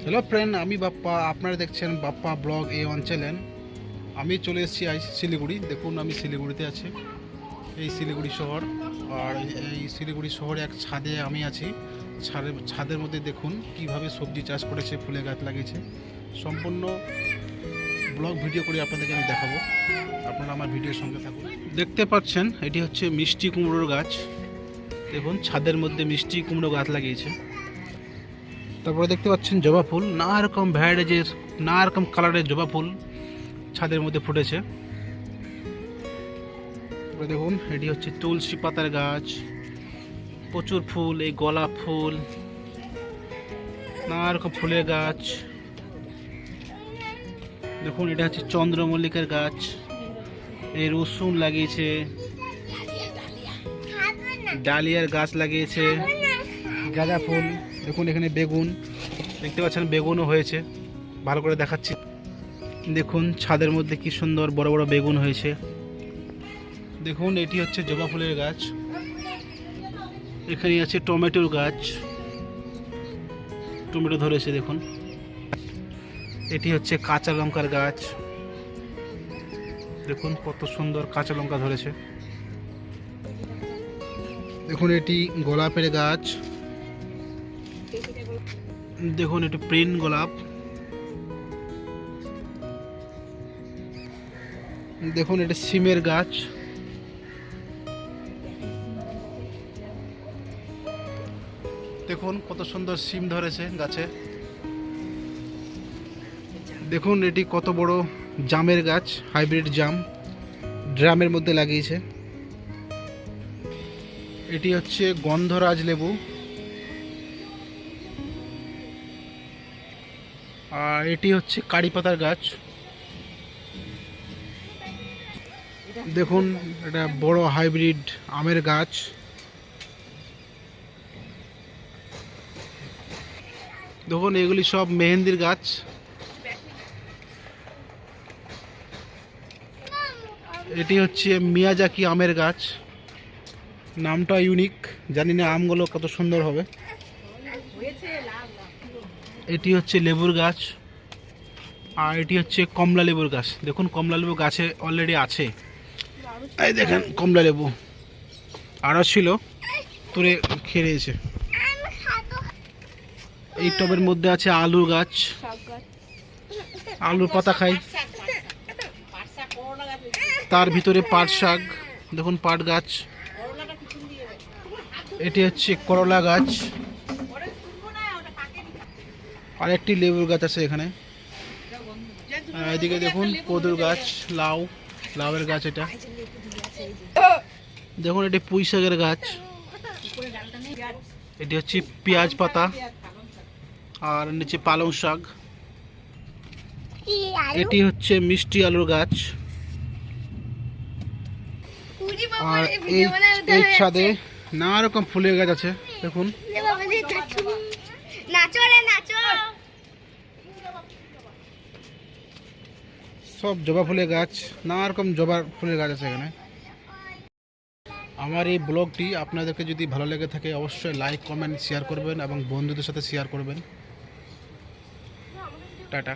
Hello friend, আমি বাপ্পা। আপনারা দেখছেন বাপ্পা ব্লগ A1 চ্যানেল। আমি চলে এসেছি আজ শিলিগুড়ি। দেখুন আমি শিলিগুড়িতে আছি, এই শিলিগুড়ি শহর। আর এই শিলিগুড়ি শহরে এক ছাদে আমি আছি। ছাদের মধ্যে দেখুন কিভাবে সবজি চাষ করেছে, ফুলের গাছ লাগিয়েছে। সম্পূর্ণ ব্লগ ভিডিও করে আপনাদেরকে আমি দেখাবো। আপনারা আমার ভিডিওর সঙ্গে থাকুন। দেখতে পাচ্ছেন এটি হচ্ছে মিষ্টি কুমড়োর গাছ। দেখুন ছাদের মধ্যে মিষ্টি কুমড়ো গাছ লাগিয়েছে। তারপরে দেখতে পাচ্ছেন জবা ফুল, নানা রকম ভ্যারাইটিজের, নানা রকম কালারের জবা ফুল ছাদের মধ্যে ফুটেছে। তারপরে দেখুন এটি হচ্ছে তুলসী পাতার গাছ, প্রচুর ফুল, এই গোলাপ ফুল, নানা রকম ফুলের গাছ। দেখুন এটা হচ্ছে চন্দ্রমল্লিকার গাছ, এই রসুন লাগিয়েছে, ডালিয়ার গাছ লাগিয়েছে, গাঁদা ফুল। দেখুন এখানে বেগুন দেখতে পাচ্ছেন, বেগুনও হয়েছে, ভালো করে দেখাচ্ছি। দেখুন ছাদের মধ্যে কি সুন্দর বড় বড় বেগুন হয়েছে। দেখুন এটি হচ্ছে জবা ফুলের গাছ। এখানে আছে টমেটোর গাছ, টমেটো ধরেছে দেখুন। এটি হচ্ছে কাঁচা লঙ্কার গাছ। দেখুন কত সুন্দর কাঁচা লঙ্কা ধরেছে। দেখুন এটি গোলাপের গাছ। দেখুন এটি প্রিন্ট গোলাপ। দেখুন এটা সিমের গাছ। দেখুন কত সুন্দর সিম ধরেছে গাছে। দেখুন এটি কত বড় জামের গাছ, হাইব্রিড জাম, ড্রামের মধ্যে লাগিয়েছে। এটি হচ্ছে গন্ধরাজ লেবু। আর এটি হচ্ছে কারি পাতার গাছ। দেখুন এটা বড় হাইব্রিড আমের গাছ। দেখুন এগুলি সব মেহেন্দির গাছ। এটি হচ্ছে মিয়াজাকি আমের গাছ, নামটা ইউনিক, জানি না আমগুলো কত সুন্দর হবে। এটি হচ্ছে লেবুর গাছ। আর এটি হচ্ছে কমলা লেবুর গাছ। দেখুন কমলা লেবু গাছে অলরেডি আছে, এই দেখেন কমলা লেবু আরও ছিল, তুলে খেয়ে নিয়েছে। এই টবের মধ্যে আছে আলুর গাছ, আলুর পাতা খাই। তার ভিতরে পাট শাক, দেখুন পাট গাছ। এটি হচ্ছে করলা গাছ। আর একটি লেবুর গাছ আছে এখানে। এদিকে দেখুন কদুর গাছ, লাউয়ের গাছ। এটা দেখুন এটি পুঁই শাকের গাছ। এটি হচ্ছে পেঁয়াজ পাতা, আর নিচে পালং শাক। এটি হচ্ছে মিষ্টি আলুর গাছ। আর এই ছাদে নানা রকম ফুলের গাছ আছে। দেখুন সব জবা ফুলের গাছ, নানা রকম জবা ফুলের গাছ আছে এখানে। আমার এই ব্লগটি আপনাদেরকে যদি ভালো লেগে থাকে অবশ্যই লাইক, কমেন্ট, শেয়ার করবেন এবং বন্ধুদের সাথে শেয়ার করবেন। টাটা।